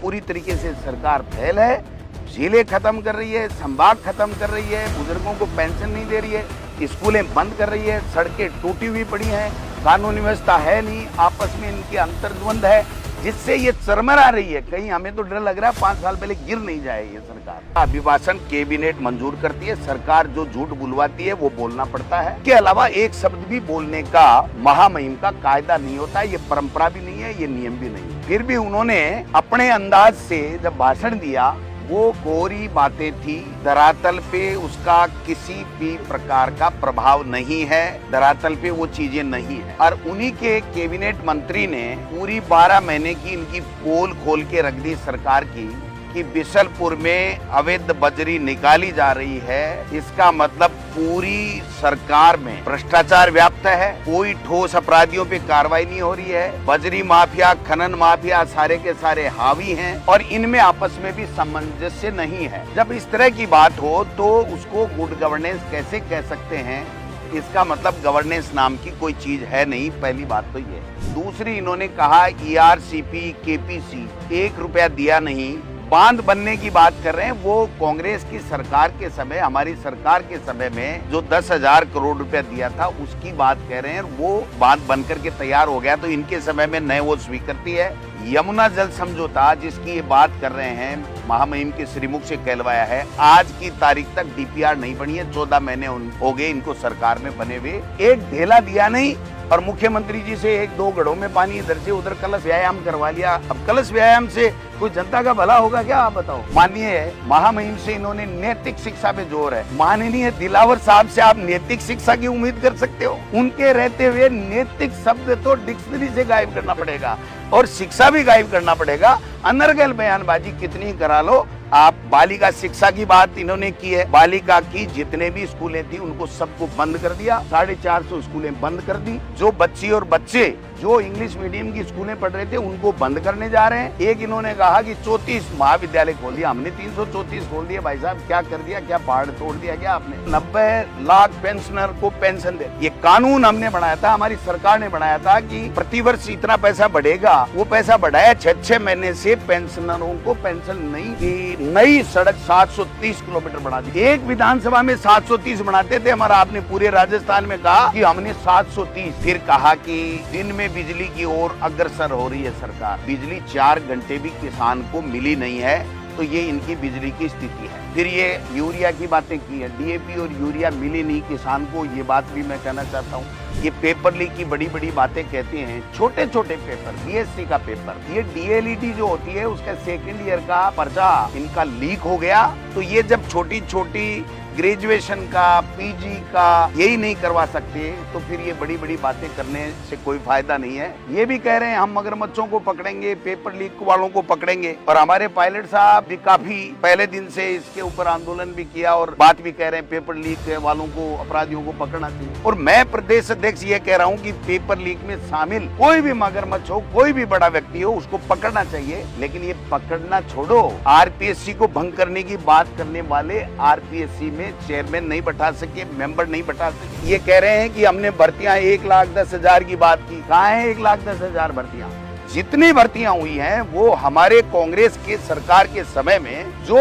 पूरी तरीके से सरकार फेल है। जिले खत्म कर रही है, संभाग खत्म कर रही है, बुजुर्गों को पेंशन नहीं दे रही है, स्कूलें बंद कर रही है, सड़कें टूटी हुई पड़ी हैं, कानून व्यवस्था है नहीं, आपस में इनकी अंतर्द्वंद है, जिससे ये चरमरा रही है। कहीं हमें तो डर लग रहा है 5 साल पहले गिर नहीं जाए ये सरकार। अभिभाषण कैबिनेट मंजूर करती है, सरकार जो झूठ बुलवाती है वो बोलना पड़ता है। इसके अलावा एक शब्द भी बोलने का महामहिम का कायदा नहीं होता है, ये परंपरा भी नहीं है, ये नियम भी नहीं है। फिर भी उन्होंने अपने अंदाज से जब भाषण दिया वो कोरी बातें थी, धरातल पे उसका किसी भी प्रकार का प्रभाव नहीं है, धरातल पे वो चीजें नहीं है। और उन्हीं के कैबिनेट मंत्री ने पूरी 12 महीने की इनकी पोल खोल के रख दी सरकार की कि बिशलपुर में अवैध बजरी निकाली जा रही है। इसका मतलब पूरी सरकार में भ्रष्टाचार व्याप्त है, कोई ठोस अपराधियों पे कार्रवाई नहीं हो रही है। बजरी माफिया, खनन माफिया सारे के सारे हावी हैं और इनमें आपस में भी सामंजस्य नहीं है। जब इस तरह की बात हो तो उसको गुड गवर्नेंस कैसे कह सकते हैं? इसका मतलब गवर्नेंस नाम की कोई चीज है नहीं, पहली बात तो ये। दूसरी, इन्होंने कहा ERCP KPC 1 रुपया दिया नहीं। बांध बनने की बात कर रहे हैं, वो कांग्रेस की सरकार के समय, हमारी सरकार के समय में जो 10,000 करोड़ रुपया दिया था उसकी बात कह रहे हैं। वो बांध बनकर के तैयार हो गया तो इनके समय में नए वो स्वीकृति है। यमुना जल समझौता जिसकी ये बात कर रहे हैं, महामहिम के श्रीमुख से कहलवाया है, आज की तारीख तक DPR नहीं बनी है। 14 महीने हो गए इनको सरकार में बने हुए, एक ढेला दिया नहीं। और मुख्यमंत्री जी से 1-2 घड़ों में पानी इधर से उधर कलश व्यायाम करवा लिया। अब कलश व्यायाम से कोई जनता का भला होगा क्या, आप बताओ? माननीय महामहिम से इन्होंने नैतिक शिक्षा पे जोर है। माननीय दिलावर साहब से आप नैतिक शिक्षा की उम्मीद कर सकते हो? उनके रहते हुए नैतिक शब्द तो डिक्शनरी से गायब करना पड़ेगा और शिक्षा भी गायब करना पड़ेगा। अनर्गल बयानबाजी कितनी करा लो आप। बालिका शिक्षा की बात इन्होंने की है, बालिका की जितने भी स्कूलें थी उनको सबको बंद कर दिया, 450 स्कूलें बंद कर दी। जो बच्ची और बच्चे जो इंग्लिश मीडियम की स्कूलें पढ़ रहे थे उनको बंद करने जा रहे हैं। एक इन्होंने कहा कि 34 महाविद्यालय खोल दिया, हमने 334 खोल दिया। भाई साहब क्या कर दिया, क्या पहाड़ तोड़ दिया क्या आपने? 90 लाख पेंशनर को पेंशन दे, ये कानून हमने बनाया था, हमारी सरकार ने बनाया था कि प्रतिवर्ष इतना पैसा बढ़ेगा। वो पैसा बढ़ाया, 6 महीने से पेंशनरों को पेंशन नहीं दी। नई सड़क 730 किलोमीटर बना दी। एक विधानसभा में 730 बनाते थे हमारा, आपने पूरे राजस्थान में कहा कि हमने 730। फिर कहा कि दिन में बिजली की ओर अग्रसर हो रही है सरकार। बिजली 4 घंटे भी किसान को मिली नहीं है, तो ये इनकी बिजली की स्थिति है। फिर ये यूरिया की बातें की है, DAP और यूरिया मिली नहीं किसान को, ये बात भी मैं कहना चाहता हूँ। ये पेपर लीक की बड़ी बड़ी बातें कहते हैं, छोटे छोटे पेपर, BSc का पेपर, ये DLED जो होती है उसका 2nd ईयर का पर्चा इनका लीक हो गया। तो ये जब छोटी छोटी ग्रेजुएशन का, PG का यही नहीं करवा सकते तो फिर ये बड़ी बड़ी बातें करने से कोई फायदा नहीं है। ये भी कह रहे हैं हम मगरमच्छों को पकड़ेंगे, पेपर लीक वालों को पकड़ेंगे। और हमारे पायलट साहब भी काफी पहले दिन से इसके ऊपर आंदोलन भी किया और बात भी कह रहे हैं पेपर लीक वालों को, अपराधियों को पकड़ना चाहिए। और मैं प्रदेश अध्यक्ष ये कह रहा हूँ कि पेपर लीक में शामिल कोई भी मगरमच्छ हो, कोई भी बड़ा व्यक्ति हो, उसको पकड़ना चाहिए। लेकिन ये पकड़ना छोड़ो, RPSC को भंग करने की बात करने वाले RPSC में चेयरमैन नहीं बैठा सके, मेंबर नहीं बैठा सके। ये कह रहे हैं कि हमने भर्तियां 1,10,000 की बात की। कहाँ है 1,10,000 भर्तियां? जितनी भर्तियां हुई हैं वो हमारे कांग्रेस के सरकार के समय में जो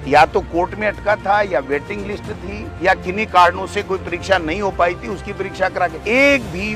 या तो कोर्ट में अटका था या वेटिंग लिस्ट थी या किन्हीं कारणों से कोई परीक्षा नहीं हो पाई थी, उसकी परीक्षा करा के एक भी